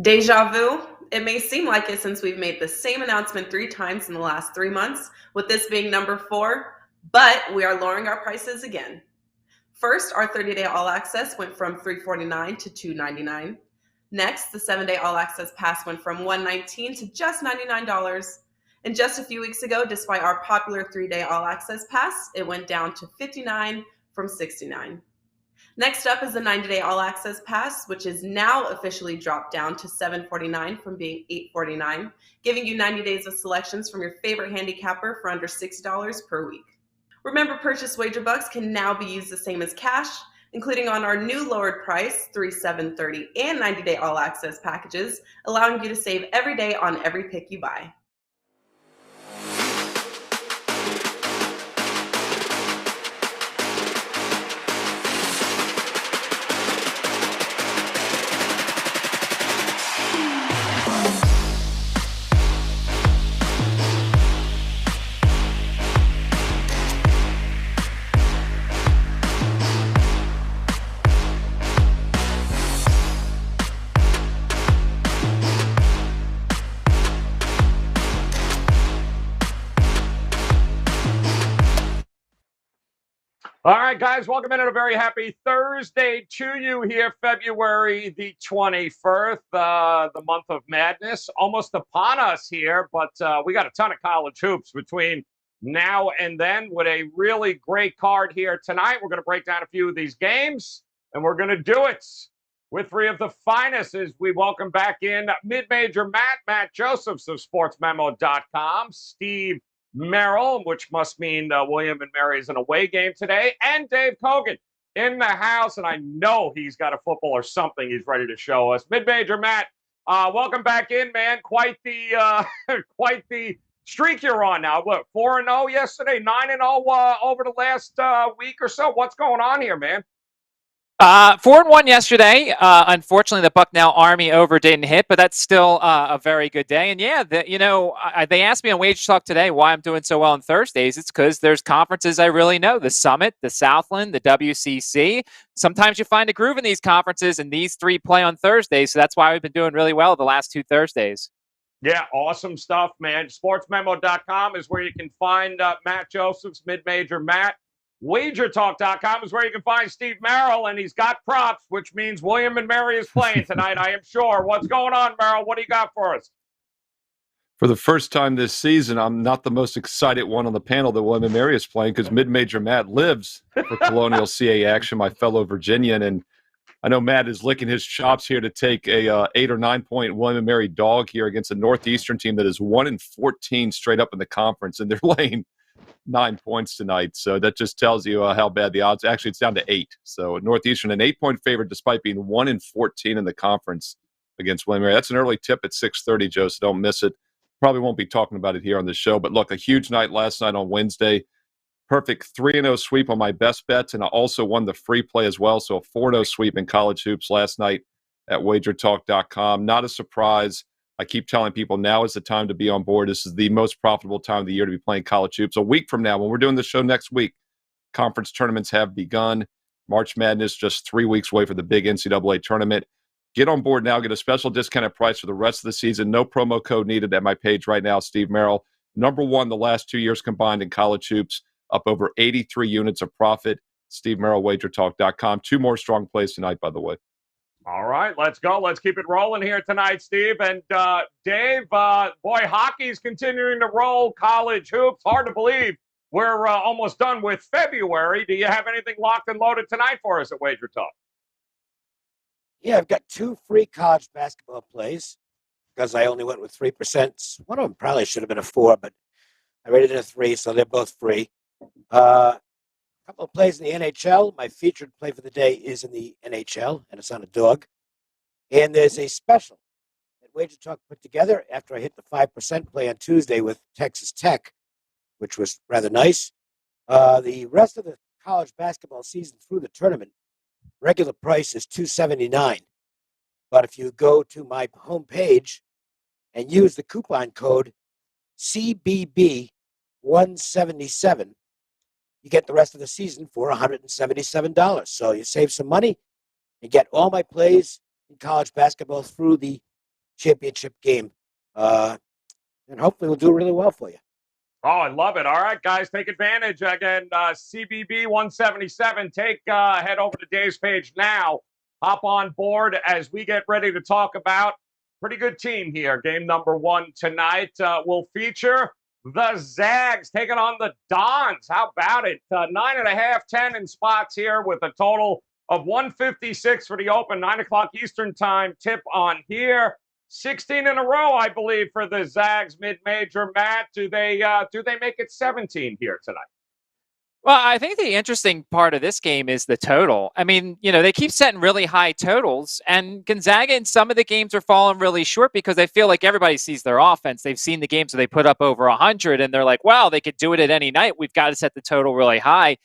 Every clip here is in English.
Deja vu? It may seem like it since we've made the same announcement 3 times in the last 3 months, with this being number 4, but we are lowering our prices again. First, our 30-day all access went from $349 to $299. Next, the 7-day all access pass went from $119 to just $99. And just a few weeks ago, despite our popular 3-day all access pass, it went down to $59 from $69. Next up is the 90-day all access pass, which is now officially dropped down to $749 from being $849, giving you 90 days of selections from your favorite handicapper for under $6 per week. Remember, purchase wager bucks can now be used the same as cash, including on our new lowered price, 3, 7, 30, and 90-day all access packages, allowing you to save every day on every pick you buy. All right, guys, welcome in on a very happy Thursday to you here, February the 21st, the month of madness, almost upon us here, but we got a ton of college hoops between now and then with a really great card here tonight. We're going to break down a few of these games, and we're going to do it with 3 of the finest as we welcome back in mid-major Matt Josephs of sportsmemo.com, Steve Merrill, which must mean William and Mary's an away game today, and Dave Kogan in the house, and I know he's got a football or something he's ready to show us. Mid-major Matt, welcome back in, man. Quite the quite the streak you're on now. What, 4-0 yesterday, 9-0 over the last week or so. What's going on here, man? 4-1 yesterday. Unfortunately, the Bucknell Army over didn't hit, but that's still a very good day. And yeah, they asked me on Wage Talk today why I'm doing so well on Thursdays. It's because there's conferences I really know: the Summit, the Southland, the WCC. Sometimes you find a groove in these conferences, and these 3 play on Thursdays, so that's why we've been doing really well the last 2 Thursdays. Yeah, awesome stuff, man. Sportsmemo.com is where you can find Matt Josephs, mid-major Matt. WagerTalk.com is where you can find Steve Merrill, and he's got props, which means William and Mary is playing tonight, I am sure. What's going on, Merrill? What do you got for us? For the first time this season, I'm not the most excited one on the panel that William and Mary is playing because mid-major Matt lives for Colonial CA action, my fellow Virginian, and I know Matt is licking his chops here to take a 8 or 9 point William and Mary dog here against a Northeastern team that is 1-14 straight up in the conference, and they're laying 9 points tonight. So that just tells you how bad the odds. Actually, it's down to 8. So Northeastern, an 8-point favorite despite being 1-14 in the conference against William and Mary. That's an early tip at 6:30, Joe, so don't miss it. Probably won't be talking about it here on the show. But look, a huge night last night on Wednesday. Perfect 3-0 sweep on my best bets, and I also won the free play as well. So a 4-0 sweep in college hoops last night at WagerTalk.com. Not a surprise. I keep telling people now is the time to be on board. This is the most profitable time of the year to be playing college hoops. A week from now, when we're doing the show next week, conference tournaments have begun. March Madness just 3 weeks away for the big NCAA tournament. Get on board now. Get a special discounted price for the rest of the season. No promo code needed at my page right now, Steve Merrill. #1 the last 2 years combined in college hoops. Up over 83 units of profit. Steve Merrill, WagerTalk.com. 2 more strong plays tonight, by the way. All right, let's go. Let's keep it rolling here tonight, Steve. And Dave, boy, hockey's continuing to roll. College hoops, hard to believe we're almost done with February. Do you have anything locked and loaded tonight for us at Wager Talk? Yeah, I've got 2 free college basketball plays because I only went with 3%. One of them probably should have been a 4, but I rated it a 3, so they're both free. A couple of plays in the NHL. My featured play for the day is in the NHL, and it's on a dog. And there's a special that Wager Talk put together after I hit the 5% play on Tuesday with Texas Tech, which was rather nice. The rest of the college basketball season through the tournament, regular price is $279. But if you go to my homepage and use the coupon code CBB177, you get the rest of the season for $177. So you save some money and get all my plays in college basketball through the championship game. And hopefully we'll do really well for you. Oh, I love it. All right, guys, take advantage. Again, CBB 177. Head over to Dave's page now. Hop on board as we get ready to talk about pretty good team here. Game number 1 tonight will feature the Zags taking on the Dons. How about it? 9.5, 10 in spots here with a total of 156 for the open. 9 o'clock Eastern time tip on here. 16 in a row, I believe, for the Zags mid-major. Matt, do they make it 17 here tonight? Well, I think the interesting part of this game is the total. I mean, they keep setting really high totals, and Gonzaga in some of the games are falling really short because they feel like everybody sees their offense. They've seen the games where they put up over 100, and they're like, wow, they could do it at any night. We've got to set the total really high.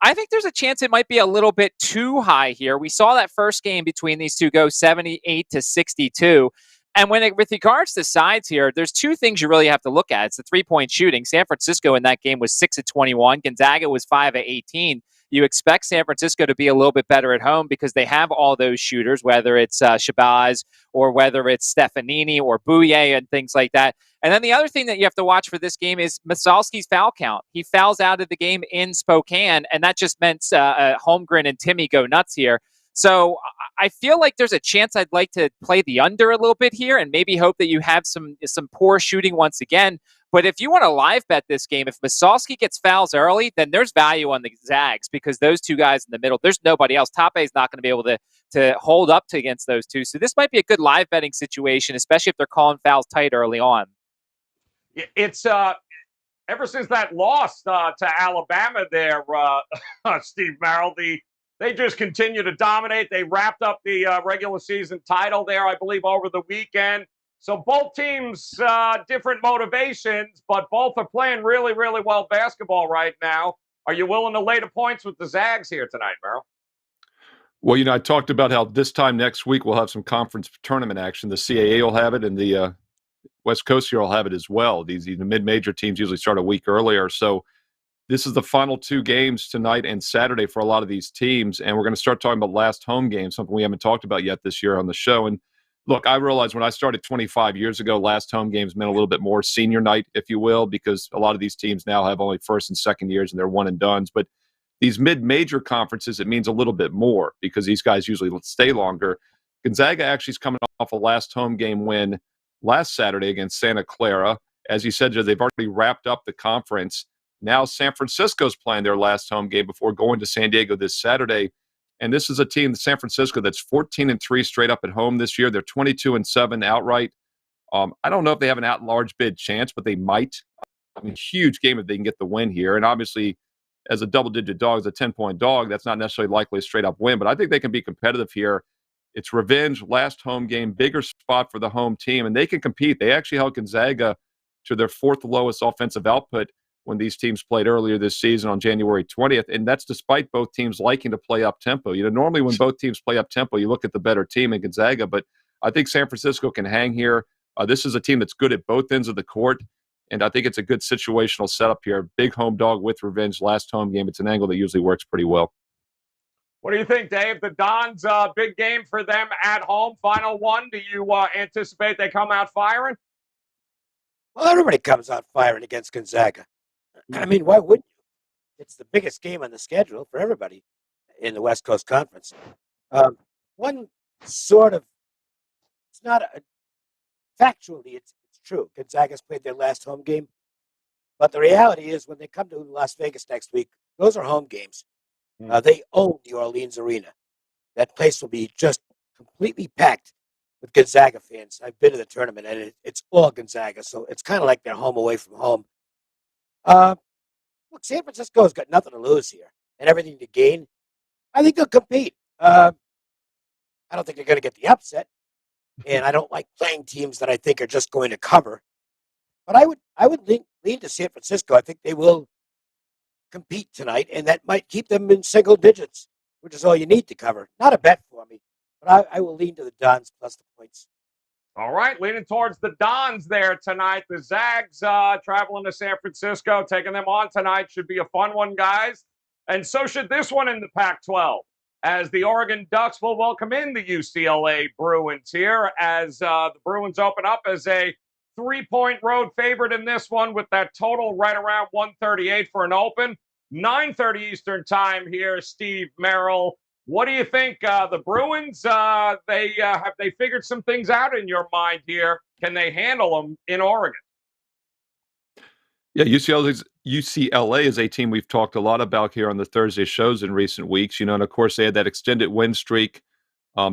I think there's a chance it might be a little bit too high here. We saw that first game between these two go 78 to 62. And with regards to sides here, there's two things you really have to look at. It's the three-point shooting. San Francisco in that game was 6 of 21. Gonzaga was 5 of 18. You expect San Francisco to be a little bit better at home because they have all those shooters, whether it's Shabazz or whether it's Stefanini or Bouye and things like that. And then the other thing that you have to watch for this game is Masalski's foul count. He fouls out of the game in Spokane, and that just meant Holmgren and Timmy go nuts here. So I feel like there's a chance I'd like to play the under a little bit here and maybe hope that you have some poor shooting once again. But if you want to live bet this game, if Masalski gets fouls early, then there's value on the Zags because those two guys in the middle, there's nobody else. Tope is not going to be able to hold up against those two. So this might be a good live betting situation, especially if they're calling fouls tight early on. It's ever since that loss to Alabama there, Steve Merrill, they just continue to dominate. They wrapped up the regular season title there, I believe, over the weekend. So both teams, different motivations, but both are playing really, really well basketball right now. Are you willing to lay the points with the Zags here tonight, Merrill? Well, I talked about how this time next week we'll have some conference tournament action. The CAA will have it, and the West Coast here will have it as well. The mid-major teams usually start a week earlier, so this is the final 2 games tonight and Saturday for a lot of these teams, and we're going to start talking about last home game, something we haven't talked about yet this year on the show. And look, I realized when I started 25 years ago, last home games meant a little bit more senior night, if you will, because a lot of these teams now have only first and second years and they're one and dones. But these mid-major conferences, it means a little bit more because these guys usually stay longer. Gonzaga actually is coming off a last home game win last Saturday against Santa Clara. As you said, they've already wrapped up the conference. Now San Francisco's playing their last home game before going to San Diego this Saturday. And this is a team, San Francisco, that's 14-3 straight up at home this year. They're 22-7 outright. I don't know if they have an at-large bid chance, but they might. I mean, huge game if they can get the win here. And obviously, as a double-digit dog, as a 10-point dog, that's not necessarily likely a straight-up win. But I think they can be competitive here. It's revenge, last home game, bigger spot for the home team, and they can compete. They actually held Gonzaga to their 4th lowest offensive output when these teams played earlier this season on January 20th, and that's despite both teams liking to play up-tempo. Normally when both teams play up-tempo, you look at the better team in Gonzaga, but I think San Francisco can hang here. This is a team that's good at both ends of the court, and I think it's a good situational setup here. Big home dog with revenge, last home game. It's an angle that usually works pretty well. What do you think, Dave? The Dons, big game for them at home, final one. Do you anticipate they come out firing? Well, everybody comes out firing against Gonzaga. I mean, why wouldn't you? It's the biggest game on the schedule for everybody in the West Coast Conference. One sort of, it's not factually, it's true. Gonzaga's played their last home game. But the reality is when they come to Las Vegas next week, those are home games. They own the Orleans Arena. That place will be just completely packed with Gonzaga fans. I've been to the tournament, and it's all Gonzaga, so it's kind of like they're home away from home. Look, San Francisco's got nothing to lose here and everything to gain. I think they'll compete. I don't think they're going to get the upset, and I don't like playing teams that I think are just going to cover. But I would lean to San Francisco. I think they will compete tonight, and that might keep them in single digits, which is all you need to cover. Not a bet for me, but I will lean to the Dons plus the points. All right, leaning towards the Dons there tonight. The Zags traveling to San Francisco, taking them on tonight. Should be a fun one, guys. And so should this one in the Pac-12. as the Oregon Ducks will welcome in the UCLA Bruins here as the Bruins open up as a 3-point road favorite in this one with that total right around 138 for an open. 9:30 Eastern time here, Steve Merrill. What do you think? The Bruins, have they figured some things out in your mind here? Can they handle them in Oregon? Yeah, UCLA is a team we've talked a lot about here on the Thursday shows in recent weeks. And of course, they had that extended win streak,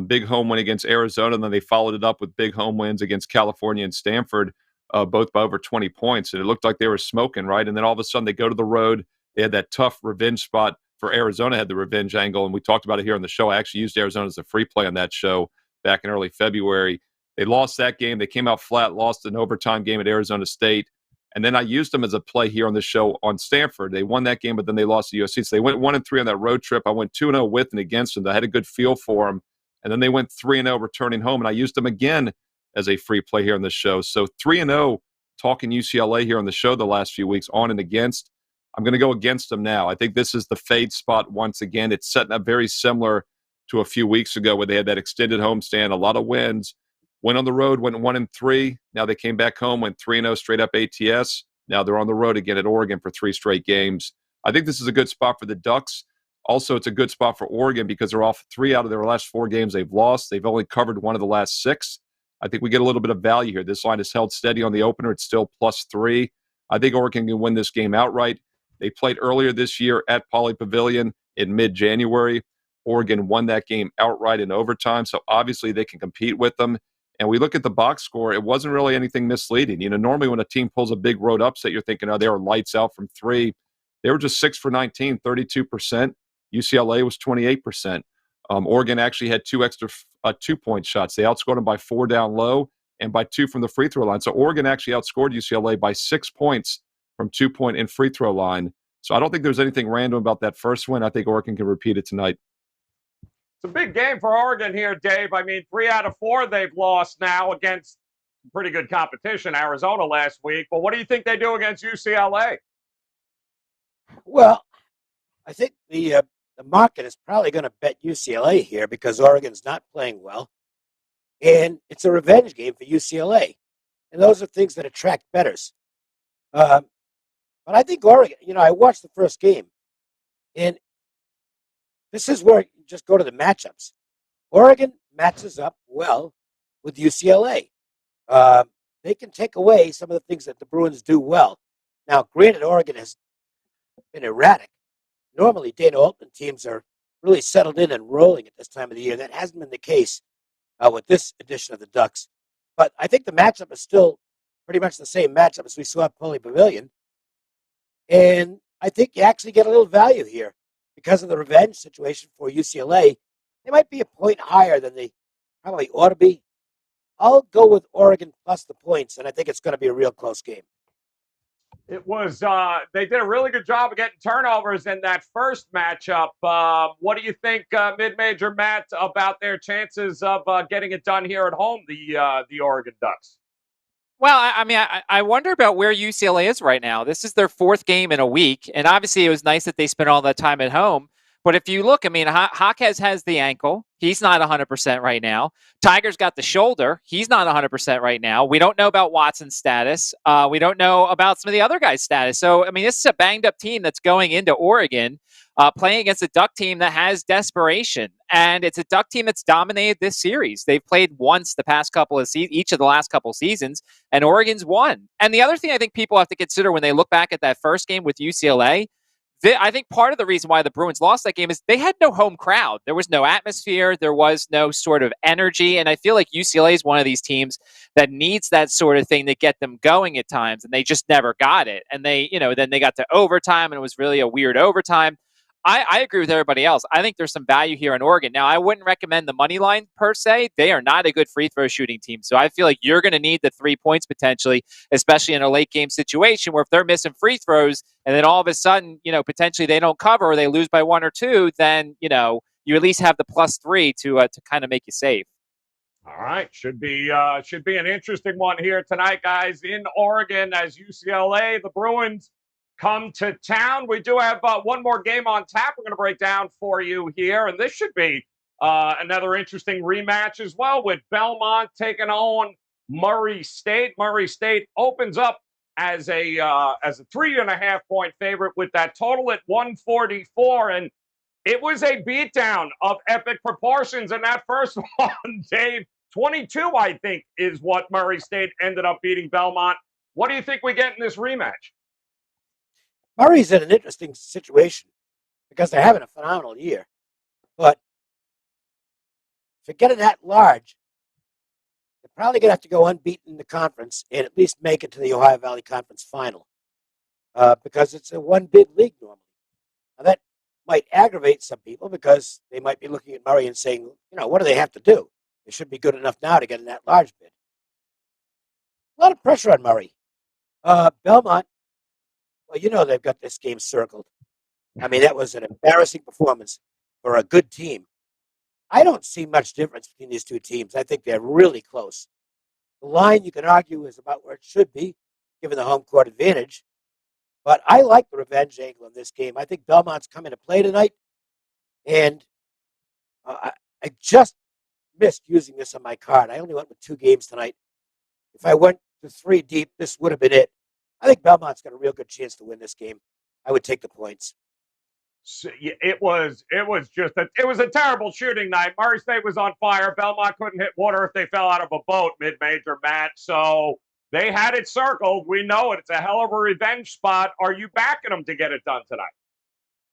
big home win against Arizona, and then they followed it up with big home wins against California and Stanford, both by over 20 points. And it looked like they were smoking, right? And then all of a sudden they go to the road. They had that tough revenge spot for Arizona, had the revenge angle, and we talked about it here on the show. I actually used Arizona as a free play on that show back in early February. They lost that game. They came out flat, lost an overtime game at Arizona State. And then I used them as a play here on the show on Stanford. They won that game, but then they lost to USC. So they went 1-3 on that road trip. I went 2-0 with and against them. I had a good feel for them. And then they went 3-0 returning home. And I used them again as a free play here on the show. So 3-0 talking UCLA here on the show the last few weeks on and against. I'm going to go against them now. I think this is the fade spot once again. It's setting up very similar to a few weeks ago where they had that extended homestand, a lot of wins. Went on the road, went 1-3. Now they came back home, went 3-0 straight up ATS. Now they're on the road again at Oregon for 3 straight games. I think this is a good spot for the Ducks. Also, it's a good spot for Oregon because they're off 3 out of their last 4 games they've lost. They've only covered 1 of the last 6. I think we get a little bit of value here. This line is held steady on the opener. It's still +3. I think Oregon can win this game outright. They played earlier this year at Pauley Pavilion in mid-January. Oregon won that game outright in overtime, so obviously they can compete with them. And we look at the box score, it wasn't really anything misleading. Normally when a team pulls a big road upset, you're thinking, oh, they were lights out from 3. They were just 6 for 19, 32%. UCLA was 28%. Oregon actually had 2 extra 2-point shots. They outscored them by 4 down low and by 2 from the free throw line. So Oregon actually outscored UCLA by 6 points from 2-point and free throw line. So I don't think there's anything random about that first win. I think Oregon can repeat it tonight. It's a big game for Oregon here, Dave. I mean, 3 out of 4 they've lost now against pretty good competition, Arizona last week. But what do you think they do against UCLA? Well, I think the market is probably going to bet UCLA here because Oregon's not playing well. And it's a revenge game for UCLA. And those are things that attract bettors. But I think Oregon, I watched the first game. And this is where you just go to the matchups. Oregon matches up well with UCLA. They can take away some of the things that the Bruins do well. Now, granted, Oregon has been erratic. Normally, Dana Altman teams are really settled in and rolling at this time of the year. That hasn't been the case with this edition of the Ducks. But I think the matchup is still pretty much the same matchup as we saw at Pauley Pavilion. And I think you actually get a little value here because of the revenge situation for UCLA. They might be a point higher than they probably ought to be. I'll go with Oregon plus the points, and I think it's going to be a real close game. It was, they did a really good job of getting turnovers in that first matchup. What do you think, mid-major Matt, about their chances of getting it done here at home, the Oregon Ducks? Well, I wonder about where UCLA is right now. This is their 4th game in a week, and obviously it was nice that they spent all that time at home. But if you look, Jaquez has the ankle. He's not 100% right now. Tiger's got the shoulder. He's not 100% right now. We don't know about Watson's status. We don't know about some of the other guys' status. So, this is a banged-up team that's going into Oregon, playing against a Duck team that has desperation. And it's a Duck team that's dominated this series. They've played once the past couple of each of the last couple of seasons, and Oregon's won. And the other thing I think people have to consider when they look back at that first game with UCLA, I think part of the reason why the Bruins lost that game is they had no home crowd. There was no atmosphere. There was no sort of energy. And I feel like UCLA is one of these teams that needs that sort of thing to get them going at times. And they just never got it. And then they got to overtime and it was really a weird overtime. I agree with everybody else. I think there's some value here in Oregon. Now, I wouldn't recommend the money line per se. They are not a good free throw shooting team. So I feel like you're going to need the 3 points potentially, especially in a late game situation where if they're missing free throws and then all of a sudden, potentially they don't cover or they lose by 1 or 2, then, you at least have the +3 to kind of make you safe. All right. Should be an interesting one here tonight, guys, in Oregon as UCLA, the Bruins come to town. We do have one more game on tap we're going to break down for you here, and this should be another interesting rematch as well, with Belmont taking on Murray State. Murray State opens up as a 3.5-point favorite with that total at 144, and it was a beatdown of epic proportions in that first one, Dave. 22, I think, is what Murray State ended up beating Belmont. What do you think we get in this rematch? Murray's in an interesting situation because they're having a phenomenal year. But for getting that large, they're probably going to have to go unbeaten in the conference and at least make it to the Ohio Valley Conference final because it's a one-bid league normally. Now, that might aggravate some people because they might be looking at Murray and saying, what do they have to do? They should be good enough now to get in that large bid. A lot of pressure on Murray. Belmont, well, they've got this game circled. I mean, that was an embarrassing performance for a good team. I don't see much difference between these two teams. I think they're really close. The line, you can argue, is about where it should be, given the home court advantage. But I like the revenge angle in this game. I think Belmont's coming to play tonight. And I just missed using this on my card. I only went with 2 games tonight. If I went to 3 deep, this would have been it. I think Belmont's got a real good chance to win this game. I would take the points. So, it was a terrible shooting night. Murray State was on fire. Belmont couldn't hit water if they fell out of a boat mid-major, Matt. So they had it circled. We know it. It's a hell of a revenge spot. Are you backing them to get it done tonight?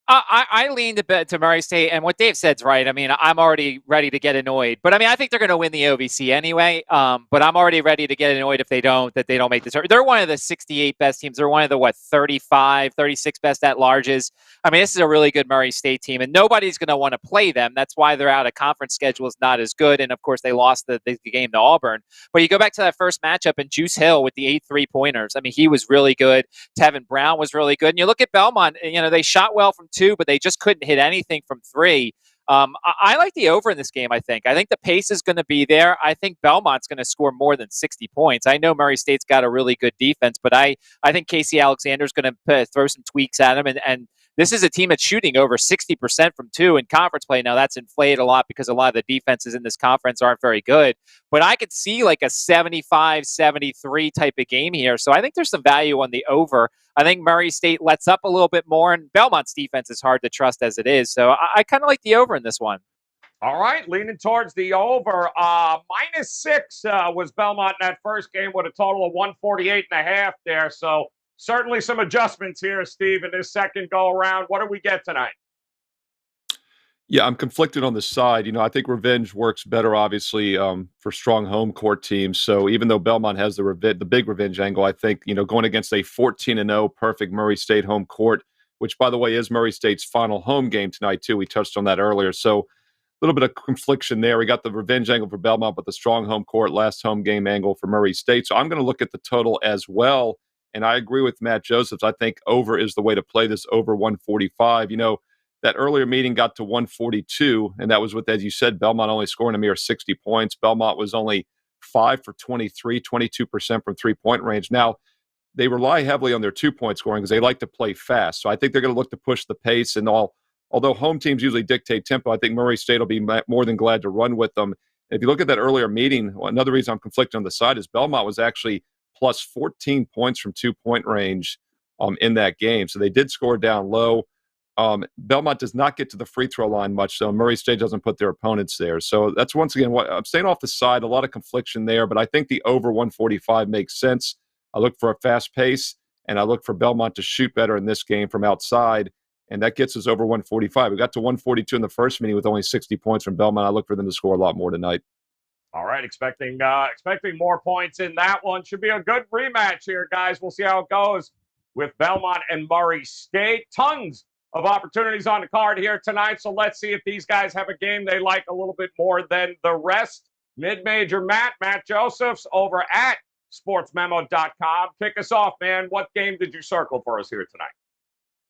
I leaned a bit to Murray State, and what Dave said's right. I mean, I'm already ready to get annoyed. But, I mean, I think they're going to win the OVC anyway. But I'm already ready to get annoyed if they don't make the tournament. They're one of the 68 best teams. They're one of the, 35, 36 best at larges. I mean, this is a really good Murray State team, and nobody's going to want to play them. That's why their out-of-conference schedule is not as good. And, of course, they lost the game to Auburn. But you go back to that first matchup, and Juice Hill with the 8 3-pointers. I mean, he was really good. Tevin Brown was really good. And you look at Belmont, they shot well from 2, but they just couldn't hit anything from 3. I like the over in this game, I think. I think the pace is going to be there. I think Belmont's going to score more than 60 points. I know Murray State's got a really good defense, but I think Casey Alexander's going to throw some tweaks at him. And this is a team that's shooting over 60% from 2 in conference play. Now, that's inflated a lot because a lot of the defenses in this conference aren't very good. But I could see like a 75-73 type of game here. So I think there's some value on the over. I think Murray State lets up a little bit more, and Belmont's defense is hard to trust as it is. So I kind of like the over in this one. All right, leaning towards the over. -6 was Belmont in that first game with a total of 148.5 there. So certainly some adjustments here, Steve, in this second go-around. What do we get tonight? Yeah, I'm conflicted on the side. I think revenge works better, obviously, for strong home court teams. So even though Belmont has the big revenge angle, I think, going against a 14-0 perfect Murray State home court, which, by the way, is Murray State's final home game tonight, too. We touched on that earlier. So a little bit of confliction there. We got the revenge angle for Belmont, but the strong home court, last home game angle for Murray State. So I'm going to look at the total as well. And I agree with Matt Josephs. I think over is the way to play this, over 145. That earlier meeting got to 142, and that was with, as you said, Belmont only scoring a mere 60 points. Belmont was only 5 for 23, 22% from three-point range. Now, they rely heavily on their two-point scoring because they like to play fast. So I think they're going to look to push the pace. And although home teams usually dictate tempo, I think Murray State will be more than glad to run with them. And if you look at that earlier meeting, another reason I'm conflicted on the side is Belmont was actually plus 14 points from two-point range in that game. So they did score down low. Belmont does not get to the free throw line much, so Murray State doesn't put their opponents there. So that's, once again, I'm staying off the side. A lot of confliction there, but I think the over 145 makes sense. I look for a fast pace, and I look for Belmont to shoot better in this game from outside, and that gets us over 145. We got to 142 in the first meeting with only 60 points from Belmont. I look for them to score a lot more tonight. All right, expecting more points in that one. Should be a good rematch here, guys. We'll see how it goes with Belmont and Murray State. Tons of opportunities on the card here tonight, so let's see if these guys have a game they like a little bit more than the rest. Mid-major Matt Josephs over at sportsmemo.com. Kick us off, man. What game did you circle for us here tonight?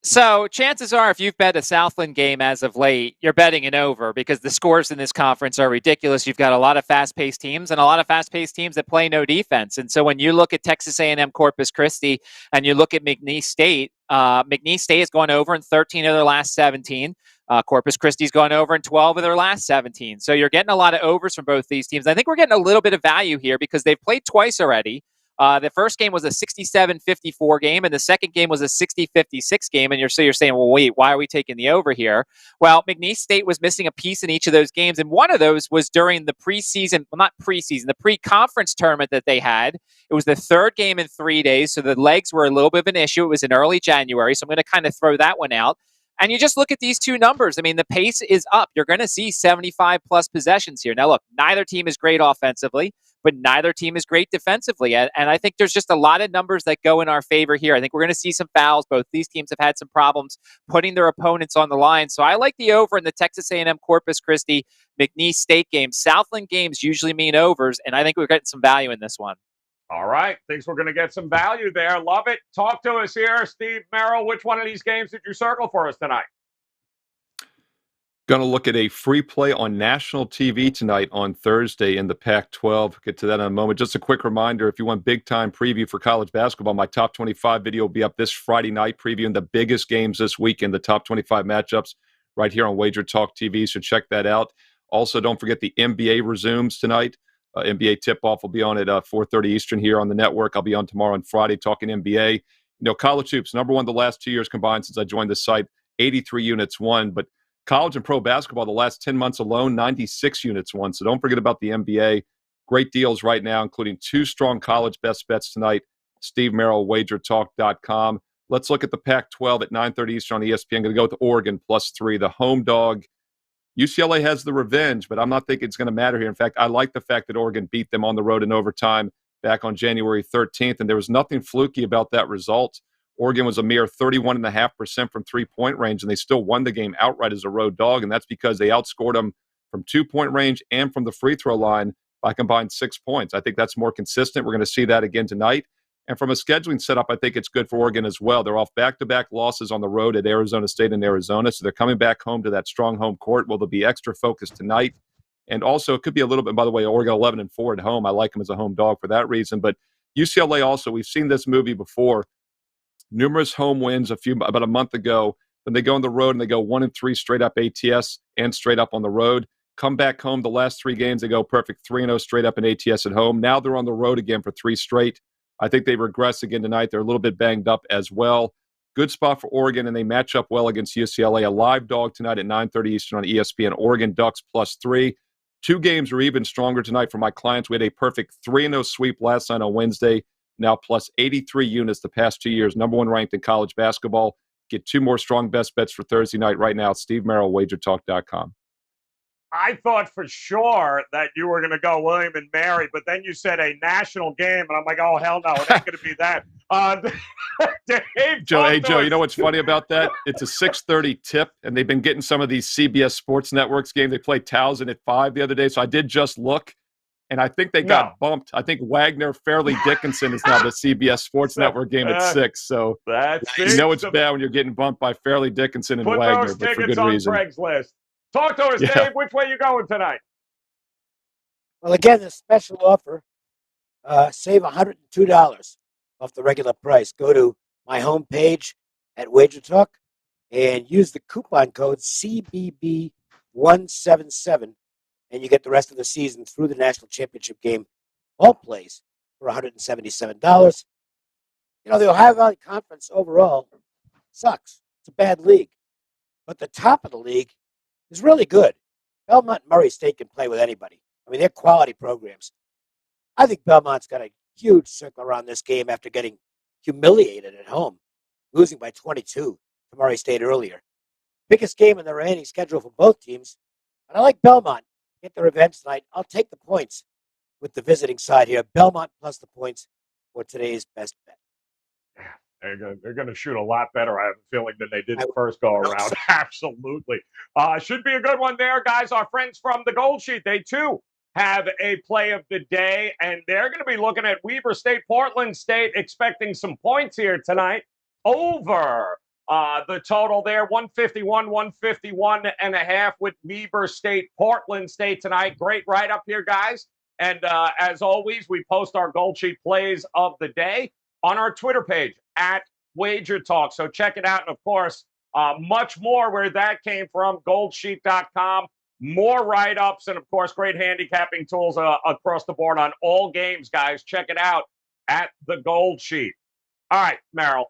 So chances are, if you've bet a Southland game as of late, you're betting an over because the scores in this conference are ridiculous. You've got a lot of fast-paced teams and a lot of fast-paced teams that play no defense. And so when you look at Texas A&M Corpus Christi and you look at McNeese State has gone over in 13 of their last 17. Corpus Christi's gone over in 12 of their last 17. So you're getting a lot of overs from both these teams. I think we're getting a little bit of value here because they've played twice already. The first game was a 67-54 game, and the second game was a 60-56 game. And you're saying, well, wait, why are we taking the over here? Well, McNeese State was missing a piece in each of those games, and one of those was during the the pre-conference tournament that they had. It was the third game in 3 days, so the legs were a little bit of an issue. It was in early January, so I'm going to kind of throw that one out. And you just look at these two numbers. I mean, the pace is up. You're going to see 75-plus possessions here. Now, look, neither team is great offensively, but neither team is great defensively. And I think there's just a lot of numbers that go in our favor here. I think we're going to see some fouls. Both these teams have had some problems putting their opponents on the line. So I like the over in the Texas A&M Corpus Christi McNeese State game. Southland games usually mean overs, and I think we're getting some value in this one. All right. Thinks we're going to get some value there. Love it. Talk to us here, Steve Merrill. Which one of these games did you circle for us tonight? Going to look at a free play on national TV tonight on Thursday in the Pac-12. Get to that in a moment. Just a quick reminder, if you want big-time preview for college basketball, my top 25 video will be up this Friday night, previewing the biggest games this weekend, the top 25 matchups right here on Wager Talk TV, so check that out. Also, don't forget the NBA resumes tonight. NBA tip-off will be on at 4:30 Eastern here on the network. I'll be on tomorrow and Friday talking NBA. College hoops, number one the last 2 years combined since I joined the site, 83 units won, but college and pro basketball, the last 10 months alone, 96 units won. So don't forget about the NBA. Great deals right now, including 2 strong college best bets tonight. Steve Merrill, WagerTalk.com. Let's look at the Pac-12 at 9:30 Eastern on ESPN. I'm going to go with Oregon +3, the home dog. UCLA has the revenge, but I'm not thinking it's going to matter here. In fact, I like the fact that Oregon beat them on the road in overtime back on January 13th, and there was nothing fluky about that result. Oregon was a mere 31.5% from three-point range, and they still won the game outright as a road dog, and that's because they outscored them from two-point range and from the free throw line by combined 6 points. I think that's more consistent. We're going to see that again tonight. And from a scheduling setup, I think it's good for Oregon as well. They're off back-to-back losses on the road at Arizona State and Arizona, so they're coming back home to that strong home court. Will there be extra focus tonight? And also, it could be a little bit, by the way, Oregon 11-4 at home. I like them as a home dog for that reason. But UCLA also, we've seen this movie before. Numerous home wins about a month ago. Then they go on the road and they go 1-3 straight up ATS and straight up on the road. Come back home the last 3 games, they go perfect 3-0 straight up in ATS at home. Now they're on the road again for 3 straight. I think they regress again tonight. They're a little bit banged up as well. Good spot for Oregon, and they match up well against UCLA. A live dog tonight at 9:30 Eastern on ESPN. Oregon Ducks +3. 2 games are even stronger tonight for my clients. We had a perfect 3-0 sweep last night on Wednesday. Now plus 83 units the past 2 years. Number 1 ranked in college basketball. Get 2 more strong best bets for Thursday night right now. Steve Merrill, WagerTalk.com. I thought for sure that you were going to go William and Mary, but then you said a national game, and I'm like, oh, hell no, it ain't going to be that. Dave, Joe, you know what's funny about that? It's a 6:30 tip, and they've been getting some of these CBS Sports Networks games. They played Towson at 5 the other day, so I did just look, and I think they got bumped. I think Wagner Fairleigh Dickinson is now the CBS Sports Network game at 6. So you know it's bad when you're getting bumped by Fairleigh Dickinson and Wagner, but for good reason. Craigslist. Talk to us, Dave. Which way you going tonight? Well, again, the special offer, save $102 off the regular price. Go to my homepage at WagerTalk and use the coupon code CBB177, and you get the rest of the season through the national championship game, all plays, for $177. The Ohio Valley Conference overall sucks. It's a bad league. But the top of the league is really good. Belmont and Murray State can play with anybody. I mean, they're quality programs. I think Belmont's got a huge circle around this game after getting humiliated at home, losing by 22 to Murray State earlier. Biggest game in the remaining schedule for both teams. And I like Belmont. Get the revenge tonight. I'll take the points with the visiting side here. Belmont plus the points for today's best bet. They're going to shoot a lot better, I have a feeling, than they did the first go-around. Absolutely. Should be a good one there, guys. Our friends from the Gold Sheet, they, too, have a play of the day, and they're going to be looking at Weber State, Portland State, expecting some points here tonight. Over The total there, 151.5 with Weber State, Portland State tonight. Great write-up here, guys. And as always, we post our Gold Sheet plays of the day on our Twitter page at WagerTalk. So check it out. And, of course, much more where that came from, goldsheet.com. More write-ups and, of course, great handicapping tools across the board on all games, guys. Check it out at the Gold Sheet. All right, Merrill.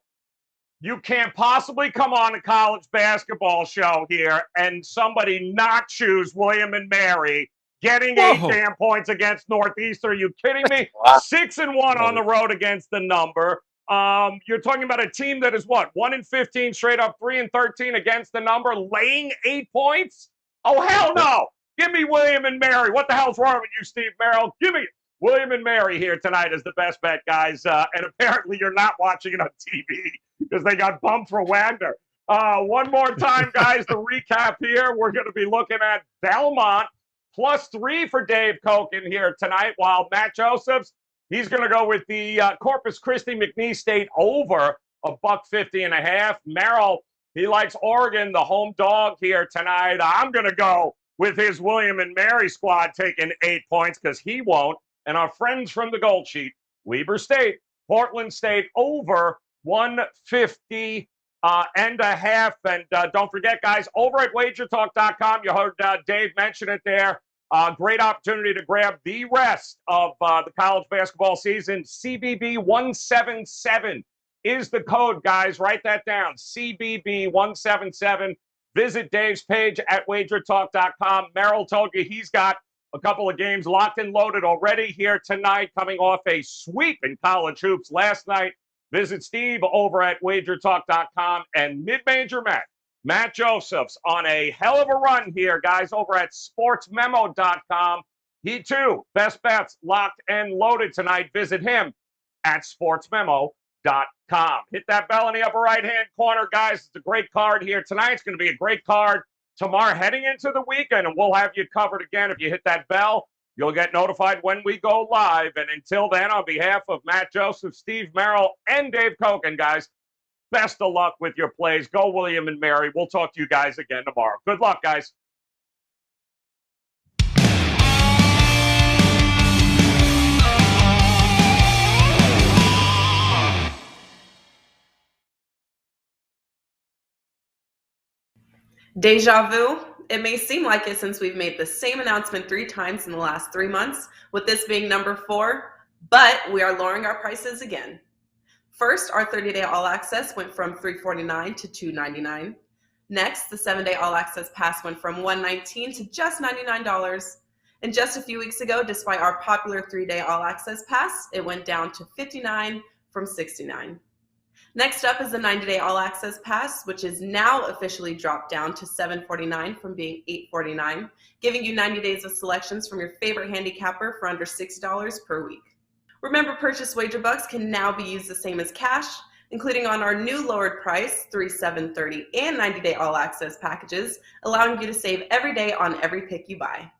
You can't possibly come on a college basketball show here and somebody not choose William and Mary getting 8 damn points against Northeastern. Are you kidding me? 6-1 on the road against the number. You're talking about a team that is what? 1-15 straight up, 3-13 against the number, laying 8 points? Oh, hell no. Give me William and Mary. What the hell's wrong with you, Steve Merrill? Give me William and Mary here tonight is the best bet, guys. And apparently you're not watching it on TV because they got bumped for Wagner. One more time, guys, to recap here. We're going to be looking at Belmont +3 for Dave Koken here tonight, while Matt Josephs, he's going to go with the Corpus Christi McNeese State over $1.50.5. Merrill, he likes Oregon, the home dog here tonight. I'm going to go with his William and Mary squad taking 8 points because he won't. And our friends from the Gold Sheet, Weber State, Portland State over 150.5. And don't forget, guys, over at WagerTalk.com, you heard Dave mention it there. Great opportunity to grab the rest of the college basketball season. CBB177 is the code, guys. Write that down. CBB177. Visit Dave's page at WagerTalk.com. Merrill told you he's got a couple of games locked and loaded already here tonight, coming off a sweep in college hoops last night. Visit Steve over at WagerTalk.com and mid-major Matt Josephs on a hell of a run here, guys, over at SportsMemo.com. He, too, best bets locked and loaded tonight. Visit him at SportsMemo.com. Hit that bell in the upper right-hand corner, guys. It's a great card here tonight. It's going to be a great card tomorrow heading into the weekend, and we'll have you covered again. If you hit that bell, you'll get notified when we go live. And until then, on behalf of Matt Joseph, Steve Merrill, and Dave Koken, guys, best of luck with your plays. Go William and Mary. We'll talk to you guys again tomorrow. Good luck, guys. Deja vu? It may seem like it since we've made the same announcement 3 times in the last 3 months, with this being number 4, but we are lowering our prices again. First, our 30-day all-access went from $349 to $299. Next, the 7-day all-access pass went from $119 to just $99. And just a few weeks ago, despite our popular 3-day all-access pass, it went down to $59 from $69. Next up is the 90-day all-access pass, which is now officially dropped down to $749 from being $849, giving you 90 days of selections from your favorite handicapper for under $6 per week. Remember, purchase wager bucks can now be used the same as cash, including on our new lowered price, $3, $7, $30, and 90-day all-access packages, allowing you to save every day on every pick you buy.